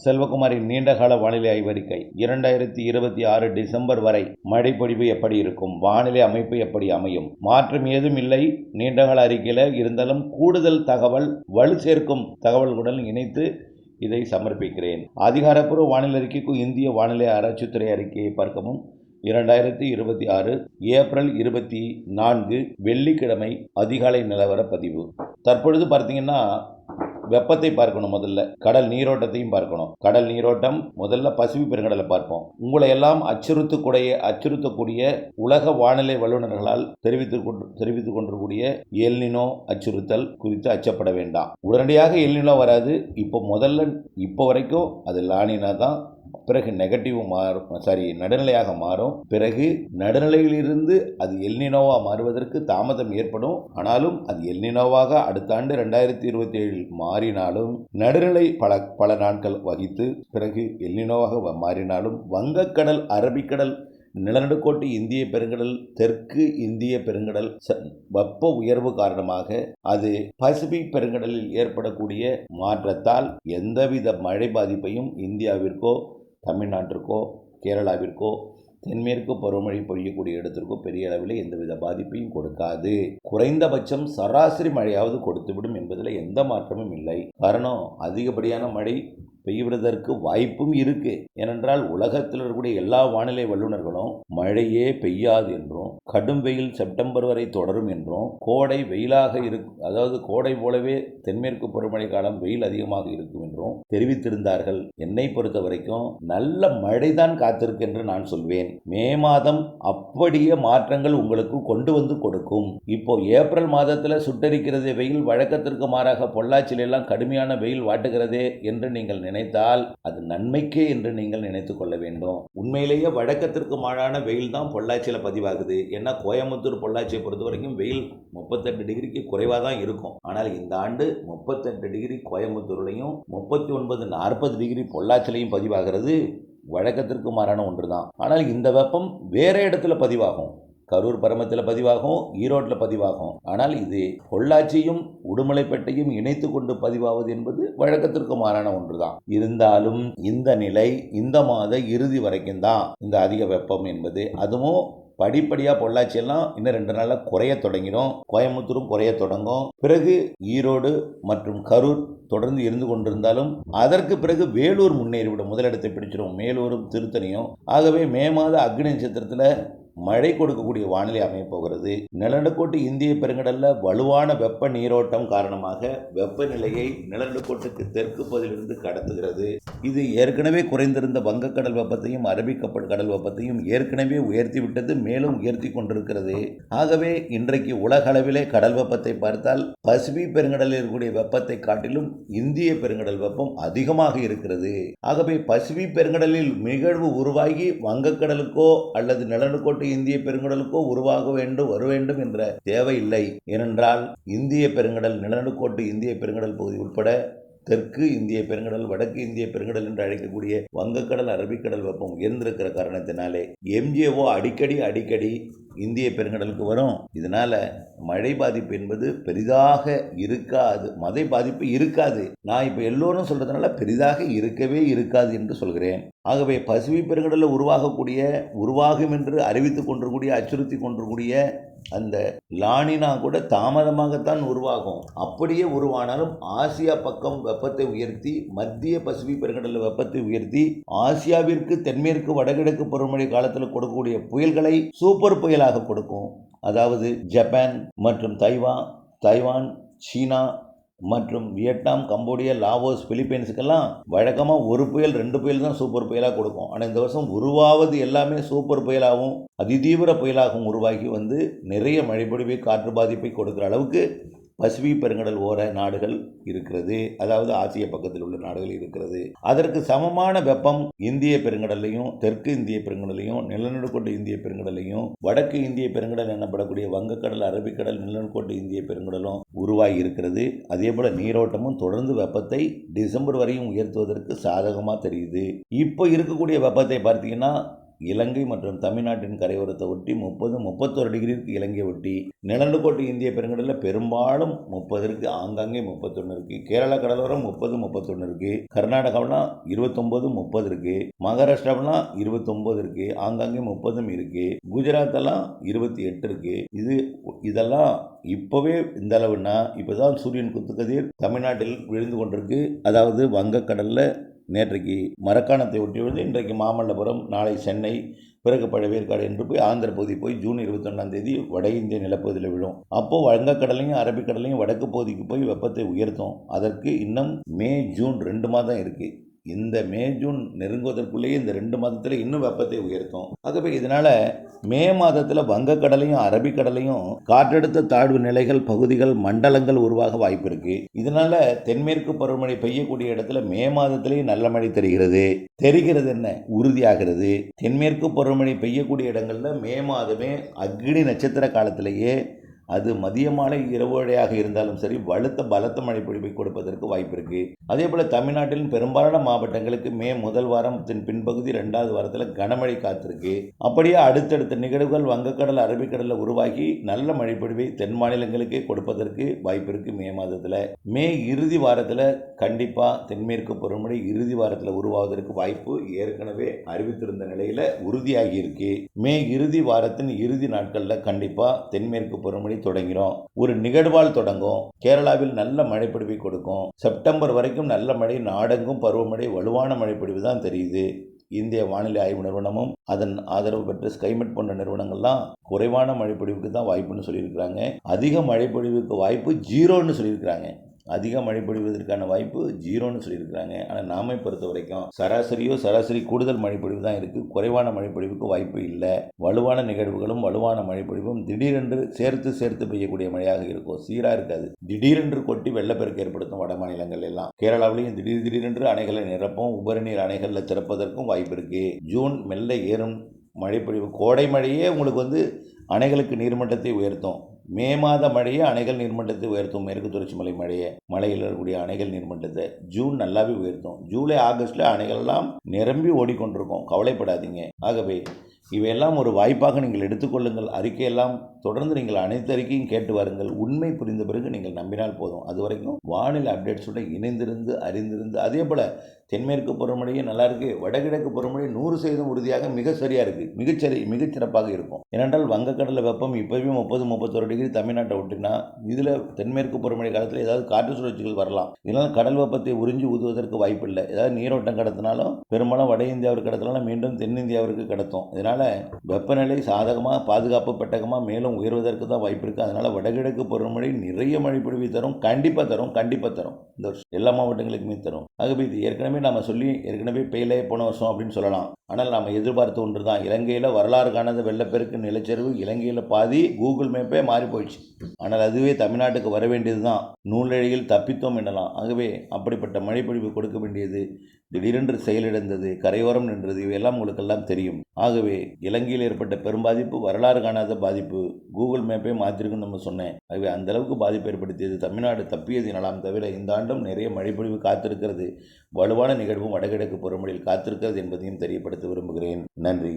செல்வகுமாரின் நீண்டகால வானிலை ஆய்வறிக்கை 2026 டிசம்பர் வரை மழைப்பொழிவு எப்படி இருக்கும், வானிலை அமைப்பு எப்படி அமையும், மாற்றம் ஏதும் இல்லை. நீண்டகால அறிக்கையில் இருந்தாலும் கூடுதல் தகவல், வலு சேர்க்கும் தகவல்களுடன் இணைத்து இதை சமர்ப்பிக்கிறேன். அதிகாரப்பூர்வ வானிலை அறிக்கைக்கு இந்திய வானிலை ஆராய்ச்சித்துறை அறிக்கையை பார்க்கவும். 2026 ஏப்ரல் 24 வெள்ளிக்கிழமை அதிகாலை நிலவர பதிவு. தற்பொழுது பார்த்தீங்கன்னா வெப்பத்தை பார்க்கணும். முதல்ல கடல் நீரோட்டத்தையும் பார்க்கணும். கடல் நீரோட்டம் முதல்ல பசிபிக் பெருங்கடலை பார்ப்போம். உங்களை எல்லாம் அச்சுறுத்தக்கூடிய உலக வானிலை வல்லுநர்களால் தெரிவித்துக் கொண்டிருக்கூடிய எல்னினோ அச்சுறுத்தல் குறித்து அச்சப்பட வேண்டாம். உடனடியாக எல்னினோ வராது. இப்போ வரைக்கும் அது லானினா தான். பிறகு நெகட்டிவ் நடுநிலையாக மாறும். பிறகு நடுநிலையிலிருந்து அது எல்னினோவா மாறுவதற்கு தாமதம் ஏற்படும். ஆனாலும் அது எல்னினோவாக அடுத்த ஆண்டு 2027 மாறினாலும், நடுநிலை பல நாட்கள் வகித்து பிறகு எல்னினோவாக மாறினாலும், வங்கக்கடல், அரபிக்கடல், நிலநடுக்கோட்டு இந்திய பெருங்கடல், தெற்கு இந்திய பெருங்கடல் வெப்ப உயர்வு காரணமாக அது பசிபிக் பெருங்கடலில் ஏற்படக்கூடிய மாற்றத்தால் எந்தவித மழை பாதிப்பையும் இந்தியாவிற்கோ, தமிழ்நாட்டிற்கோ, கேரளாவிற்கோ, தென்மேற்கு பருவமழை பொழியக்கூடிய இடத்திற்கோ பெரிய அளவில் எந்தவித பாதிப்பையும் கொடுக்காது. குறைந்தபட்சம் சராசரி மழையாவது கொடுத்துவிடும் என்பதில் எந்த மாற்றமும் இல்லை. காரணம், அதிகப்படியான மழை பெய்வதற்கு வாய்ப்பும் இருக்கு. ஏனென்றால் உலகத்தில் இருக்கக்கூடிய எல்லா வானிலை வல்லுநர்களும் மழையே பெய்யாது என்றும், கடும் வெயில் செப்டம்பர் வரை தொடரும் என்றும், கோடை வெயிலாக இருக்கும், அதாவது கோடை போலவே தென்மேற்கு பருவமழை காலம் வெயில் அதிகமாக இருக்கும் என்றும் தெரிவித்திருந்தார்கள். என்னை பொறுத்த வரைக்கும் நல்ல மழைதான் காத்திருக்கு என்று நான் சொல்வேன். மே மாதம் அப்படியே மாற்றங்கள் உங்களுக்கு கொண்டு வந்து கொடுக்கும். இப்போ ஏப்ரல் மாதத்தில் சுட்டரிக்கிறதே வெயில், வழக்கத்திற்கு மாறாக பொள்ளாச்சியில எல்லாம் கடுமையான வெயில் வாட்டுகிறதே என்று நீங்கள் நினைத்தால் அது நன்மைக்கே என்று நீங்கள் நினைத்துக் கொள்ள வேண்டும். உண்மையிலேயே வழக்கத்திற்கு மாறான வெயில் தான் பொள்ளாச்சியில் பதிவாகுது. ஏன்னா கோயம்புத்தூர், பொள்ளாச்சியை பொறுத்த வரைக்கும் வெயில் 38 டிகிரிக்கு குறைவாக தான் இருக்கும். ஆனால் இந்த ஆண்டு 38 டிகிரி கோயம்புத்தூர்லையும் 39-40 டிகிரி பொள்ளாச்சிலையும் பதிவாகிறது. வழக்கத்திற்கு மாறான ஒன்று தான். ஆனால் இந்த வெப்பம் வேற இடத்துல பதிவாகும். கரூர் பரமத்தில் பதிவாகும், ஈரோட்டில் பதிவாகும். ஆனால் இது பொள்ளாச்சியும் உடுமலைப்பேட்டையும் இணைத்து கொண்டு பதிவாவது என்பது வழக்கத்திற்கு மாறான ஒன்று தான். இருந்தாலும் இந்த நிலை இந்த மாத இறுதி வரைக்கும் தான் இந்த அதிக வெப்பம் என்பது. அதுவும் படிப்படியாக பொள்ளாச்சியெல்லாம் இன்னும் 2 நாளில் குறைய தொடங்கிடும். கோயம்புத்தூரும் குறைய தொடங்கும். பிறகு ஈரோடு மற்றும் கரூர் தொடர்ந்து இருந்து கொண்டிருந்தாலும் அதற்கு பிறகு வேலூர் முன்னேறிவிடும், முதலிடத்தை பிடிச்சிடும், மேலூரும் திருத்தணியும். ஆகவே மே மாத அக்னி நட்சத்திரத்தில் மழை கொடுக்கக்கூடிய வானிலை அமையப் போகிறது. நிலநடுக்கோட்டு இந்திய பெருங்கடலில் வலுவான வெப்ப நீரோட்டம் காரணமாக வெப்பநிலையை நிலநடுக்கோட்டுக்கு தெற்கு பகுதியிலிருந்து கடத்துகிறது. இது ஏற்கனவே குறைந்திருந்த வங்கக்கடல் வெப்பத்தையும் அரபிக்கடல் வெப்பத்தையும் ஏற்கனவே உயர்த்திவிட்டது, மேலும் உயர்த்தி கொண்டிருக்கிறது. ஆகவே இன்றைக்கு உலக அளவிலே கடல் வெப்பத்தை பார்த்தால் பசிபிக் பெருங்கடலில் இருக்கக்கூடிய வெப்பத்தை காட்டிலும் இந்திய பெருங்கடல் வெப்பம் அதிகமாக இருக்கிறது. ஆகவே பசிபிக் பெருங்கடலில் நிகழ்வு உருவாகி வங்கக்கடலுக்கோ அல்லது நிலநடுக்கோட்டு இந்திய பெருங்கடலுக்கோ வர வேண்டும் என்ற தேவையில்லை. ஏனென்றால் இந்திய பெருங்கடல், நிலநடுக்கோட்டு இந்திய பெருங்கடல் பகுதி உட்பட தெற்கு இந்திய பெருங்கடல், வடக்கு இந்திய பெருங்கடல் என்று அழைக்கக்கூடிய வங்கக்கடல், அரபிக்கடல் வெப்பம் உயர்ந்திருக்கிற காரணத்தினாலே எம்ஜிஓ அடிக்கடி இந்திய பெருங்கடலுக்கு வரும். இதனால மழை பாதிப்பு என்பது பெரிதாக இருக்காது. மழை பாதிப்பு இருக்காது. நான் இப்போ எல்லோரும் சொல்றதுனால பெரிதாக இருக்கவே இருக்காது என்று சொல்கிறேன். ஆகவே பசிபிக் பெருங்கடலில் உருவாகும் என்று அறிவித்துக் கொண்டிருக்கூடிய, அச்சுறுத்தி கொண்டிருக்கூடிய அந்த லானினா கூட தாமதமாகத்தான் உருவாகும். அப்படியே உருவானாலும் ஆசியா பக்கம் வெப்பத்தை உயர்த்தி, மத்திய பசிபிக் பெருங்கடலில் வெப்பத்தை உயர்த்தி, ஆசியாவிற்கு தென்மேற்கு வடகிழக்கு பருவமழை காலத்தில் கொடுக்கக்கூடிய புயல்களை சூப்பர் புயலாக கொடுக்கும். அதாவது ஜப்பான் மற்றும் தைவான், சீனா மற்றும் வியட்நாம், கம்போடியா, லாவோஸ், பிலிப்பைன்ஸுக்கெல்லாம் வழக்கமாக 1 புயல் 2 புயல் தான் சூப்பர் புயலாக கொடுக்கும். ஆனால் இந்த வருஷம் உருவாவது எல்லாமே சூப்பர் புயலாகவும் அதிதீவிர புயலாகவும் உருவாகி வந்து நிறைய மழைப்பொழிவை, காற்று பாதிப்பை கொடுக்குற அளவுக்கு பசிபிக் பெருங்கடல் ஓர நாடுகள் இருக்கிறது. அதாவது ஆசிய பக்கத்தில் உள்ள நாடுகள் இருக்கிறது. அதற்கு சமமான வெப்பம் இந்திய பெருங்கடலையும், தெற்கு இந்திய பெருங்கடலையும், நிலநடுக்கோட்டு இந்திய பெருங்கடலையும், வடக்கு இந்திய பெருங்கடல் எனப்படக்கூடிய வங்கக்கடல், அரபிக்கடல், நிலநடுக்கோட்டு இந்திய பெருங்கடலும் உருவாகி இருக்கிறது. அதே போல நீரோட்டமும் தொடர்ந்து வெப்பத்தை டிசம்பர் வரையும் உயர்த்துவதற்கு சாதகமாக தெரியுது. இப்போ இருக்கக்கூடிய வெப்பத்தை பார்த்தீங்கன்னா இலங்கை மற்றும் தமிழ்நாட்டின் கரையோரத்தை ஒட்டி 30-31 டிகிரிக்கு இலங்கையை ஒட்டி, நிலநடுக்கோட்டு இந்திய பெருங்கடலில் பெரும்பாலும் 30 இருக்குது, ஆங்காங்கே 31 இருக்குது. கேரளா கடலோரம் 30-31 இருக்குது. கர்நாடகாவெலாம் 29-30 இருக்குது. மகாராஷ்டிராவெலாம் 29 இருக்குது, ஆங்காங்கே 30 இருக்குது. குஜராத்தெல்லாம் 28 இருக்குது. இதெல்லாம் இப்போவே இந்த அளவுன்னா இப்போ தான் சூரியன் குத்துக்கதிர் தமிழ்நாட்டில் விழுந்து கொண்டிருக்கு. அதாவது வங்கக்கடலில் நேற்றைக்கு மரக்காணத்தை ஒட்டியுள்ளது, இன்றைக்கு மாமல்லபுரம், நாளை சென்னை, பிறகு பழவேற்காடு என்று போய் ஆந்திர பகுதி போய் ஜூன் 21 வட இந்திய நிலப்பகுதியில் விழும். அப்போது வங்கக்கடலையும் அரபிக்கடலையும் வடக்கு பகுதிக்கு போய் வெப்பத்தை உயர்த்தும். அதற்கு இன்னும் மே ஜூன் 2 மாதம் இருக்குது. இந்த மே ஜூன் நெருங்குவதற்குள்ளேயே இந்த 2 மாதத்தில் இன்னும் வெப்பத்தை உயர்த்தும். ஆகவே இதனால் மே மாதத்தில் வங்கக்கடலையும் அரபிக்கடலையும் காற்றழுத்த தாழ்வு நிலைகள், பகுதிகள், மண்டலங்கள் உருவாக வாய்ப்பு இருக்குது. இதனால் தென்மேற்கு பருவமழை பெய்யக்கூடிய இடத்துல மே மாதத்திலேயே நல்ல மழை தெரிகிறது என்ன உறுதியாகிறது. தென்மேற்கு பருவமழை பெய்யக்கூடிய இடங்களில் மே மாதமே அக்னி நட்சத்திர காலத்திலேயே அது மதிய மாலை இரவுடையாக இருந்தாலும் சரி பலத்த மழை பொழிவை கொடுப்பதற்கு வாய்ப்பு இருக்குது. அதே போல் தமிழ்நாட்டிலும் பெரும்பாலான மாவட்டங்களுக்கு மே முதல் வாரத்தின் பின்பகுதி 2வது வாரத்தில் கனமழை காத்திருக்கு. அப்படியே அடுத்தடுத்த நிகழ்வுகள் வங்கக்கடல் அரபிக்கடலில் உருவாகி நல்ல மழை பொழிவை தென் மாநிலங்களுக்கே கொடுப்பதற்கு வாய்ப்பு இருக்குது. மே மாதத்தில் மே இறுதி வாரத்தில் கண்டிப்பாக தென்மேற்கு பருவமழை இறுதி வாரத்தில் உருவாவதற்கு வாய்ப்பு ஏற்கனவே அறிவித்திருந்த நிலையில் உறுதியாகி இருக்கு. மே இறுதி வாரத்தின் இறுதி நாட்களில் கண்டிப்பாக தென்மேற்கு பருவமழை தொடங்கிறோம். ஒரு நிகழ்வால் தொடங்கும். கேரளாவில் நல்ல மழைப்பொழிவை கொடுக்கும். செப்டம்பர் வரைக்கும் நல்ல மழை, நாடெங்கும் பருவமழை, வலுவான மழைப்பொழிவு தான் தெரியுது. இந்திய வானிலை ஆய்வு நிறுவனமும் அதன் ஆதரவு பெற்ற ஸ்கைமெட் போன்ற நிறுவனங்கள்லாம் குறைவான மழைப்பொழிவுக்கு தான் வாய்ப்புன்னு சொல்லியிருக்கிறாங்க. அதிக மழைப்பொழிவுக்கு வாய்ப்பு 0ன்னு சொல்லியிருக்கிறாங்க. அதிக மழை பொழிவதற்கான வாய்ப்பு 0ன்னு சொல்லியிருக்கிறாங்க. ஆனால் நாமை பொறுத்த வரைக்கும் சராசரி கூடுதல் மழைப்பொழிவு தான் இருக்குது. குறைவான மழைப்பொழிவுக்கு வாய்ப்பு இல்லை. வலுவான நிகழ்வுகளும் வலுவான மழைப்பொழிவும் திடீரென்று சேர்த்து பெய்யக்கூடிய மழையாக இருக்கும். சீராக இருக்காது. திடீரென்று கொட்டி வெள்ளப்பெருக்கு ஏற்படுத்தும். வட மாநிலங்கள் எல்லாம் கேரளாவிலையும் திடீரென்று அணைகளை நிரப்பும். உபரி நீர் அணைகளில் திறப்பதற்கும் வாய்ப்பு இருக்குது. ஜூன் மெல்ல ஏறும் மழைப்பொழிவு. கோடை மழையே உங்களுக்கு அணைகளுக்கு நீர்மட்டத்தை உயர்த்தும். மே மாத மழையே அணைகள் நீர்மட்டத்தை உயர்த்தும். மேற்கு தொடர்ச்சி மலை மலையில் இருக்கக்கூடிய அணைகள் நீர்மட்டத்தை ஜூன் நல்லாவே உயர்த்தும். ஜூலை ஆகஸ்டில் அணைகள்லாம் நிரம்பி ஓடிக்கொண்டிருக்கும். கவலைப்படாதீங்க. ஆகவே இவையெல்லாம் ஒரு வாய்ப்பாக நீங்கள் எடுத்துக்கொள்ளுங்கள். அறிக்கையெல்லாம் தொடர்ந்து நீங்கள் அனைத்து அறிக்கையும் கேட்டு வாருங்கள். உண்மை புரிந்த பிறகு நீங்கள் நம்பினால் போதும். அது வரைக்கும் வானிலை அப்டேட்ஸோட இணைந்திருந்து அறிந்திருந்து, அதே போல் தென்மேற்கு பருவமழையும் நல்லா இருக்குது. வடகிழக்கு பருவமழை 100% உறுதியாக மிக சரியாக இருக்குது. மிகச்சிறப்பாக இருக்கும். ஏனென்றால் வங்கக்கடலில் வெப்பம் இப்போவே 30-31 டிகிரி தமிழ்நாட்டை விட்டுனா இதில் தென்மேற்கு பருவமழை காலத்தில் ஏதாவது காற்று சுழற்சிகள் வரலாம். இதனால் கடல் வெப்பத்தை உறிஞ்சி ஊதுவதற்கு வாய்ப்பு இல்லை. ஏதாவது நீரோட்டம் கடத்தினாலும் பெரும்பாலும் வட இந்தியாவிற்கு கடத்தினாலும் மீண்டும் தென்னிந்தியாவிற்கு கடத்தும். இதனால் வெப்பநிலை சாதகமாக பாதுகாப்பு பெட்டகமாக மேலும் உயர்வதற்கு தான் வாய்ப்பு இருக்குது. அதனால் வடகிழக்கு பருவமழை நிறைய மழை பொழிவை தரும். கண்டிப்பாக தரும். இந்த வருஷம் எல்லா மாவட்டங்களுக்குமே தரும். ஆகவே இது ஏற்கனவே பெயிலே போன வருஷம் அப்படின்னு சொல்லலாம். ஆனால் நாம் எதிர்பார்த்த ஒன்று தான். இலங்கையில் வரலாறு காணாத வெள்ளப்பெருக்கு, நிலச்சரிவு, இலங்கையில் பாதி கூகுள் மேப்பே மாறி போயிடுச்சு. ஆனால் அதுவே தமிழ்நாட்டுக்கு வர வேண்டியது தான். நூலழியில் தப்பித்தோம் எனலாம். ஆகவே அப்படிப்பட்ட மழைப்பொழிவு கொடுக்க வேண்டியது திடீரென்று செயலிழந்தது, கரையோரம் நின்றது. இவையெல்லாம் உங்களுக்கெல்லாம் தெரியும். ஆகவே இலங்கையில் ஏற்பட்ட பெரும் பாதிப்பு வரலாறு காணாத பாதிப்பு. கூகுள் மேப்பே மாற்றிருக்குன்னு நம்ம சொன்னேன். ஆகவே அந்த அளவுக்கு பாதிப்பு ஏற்படுத்தியது. தமிழ்நாடு தப்பியது எனலாம் தவிர இந்த ஆண்டும் நிறைய மழைப்பொழிவு காத்திருக்கிறது. வலுவான நிகழ்வும் வடகிழக்கு பருவமழையில் காத்திருக்கிறது என்பதையும் தெரியப்படுத்த விரும்புகிறேன். நன்றி.